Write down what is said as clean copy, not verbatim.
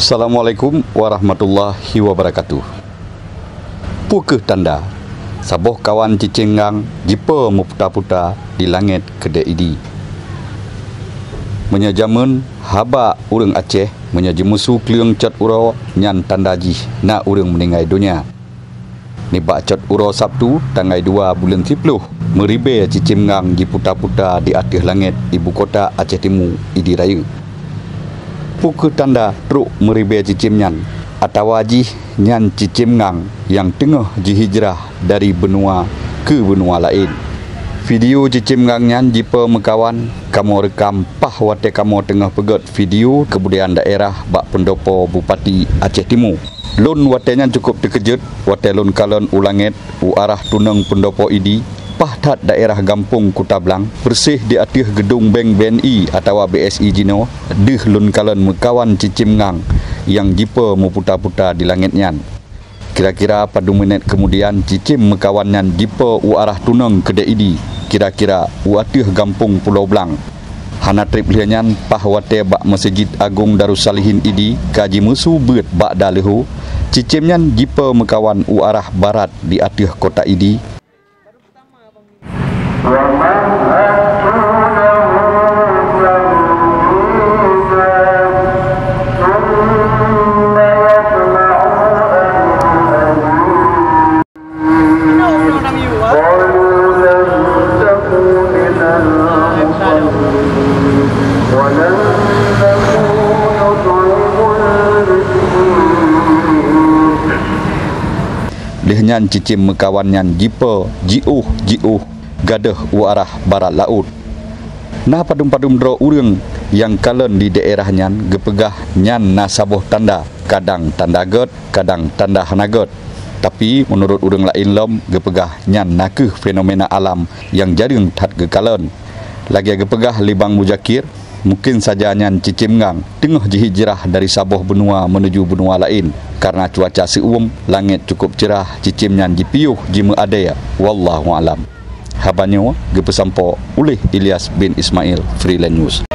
Assalamualaikum warahmatullahi wabarakatuh. Pukeh tanda saboh kawan cicinggang jipa meputa-puta di langit kedai idi. Menyajamun haba urang Aceh menyajemusu kliung cat uro nyan tanda jih na urang meninggal dunia. Nibak cat uro Sabtu tanggal 2 bulan 10 meribe cicinggang jiputa-puta di atas langit ibu kota Aceh Timur Idi Raya. Pukul tanda truk meribe cicim nyan atau wajih nyan cicim ngang yang tengah dihijrah dari benua ke benua lain. Video cicim ngang nyan jipa mekawan kamu rekam pah wate kamu tengah pegat video kebudayaan daerah bak pendopo Bupati Aceh Timur. Lun wate nyan cukup terkejut wate lun kalon ulangit u arah tunang pendopo idi pahtat daerah Gampung Kutablang bersih di atas gedung Bank BNI atau BSI Jino deh lun kalan mekawan cicim ngang yang jipa meputa-puta di langit nyan. Kira-kira pada minit kemudian cicim mekawan nyan jipa u arah tunang kedai idi kira-kira u atas Gampung Pulau Blang. Hana trip lianyan pah wate bak Masjid Agung Darussalihin idi kaji musu bet bak dalehu cicim nyan jipa mekawan u arah barat di atas kota idi. Lihnyan cicim mekawan nyan jipa jiuh gadah u arah barat laut. Nah padum-padum dro urang yang kalen di daerah nyan gepegah nyan nasaboh tanda, kadang tanda god, kadang tanda hanagot. Tapi menurut urang lain lom gepegah nyan nakeh fenomena alam yang jarang tat gekalen. Lagi gepegah Libang Mujakir mungkin saja nyan cicim ngang tengah dihijrah dari saboh benua menuju benua lain karena cuaca seuem langit cukup cerah cicim nyan jipiuh jima adaya wallahu alam. Habanyo gepesampo oleh Ilyas bin Ismail Freelance News.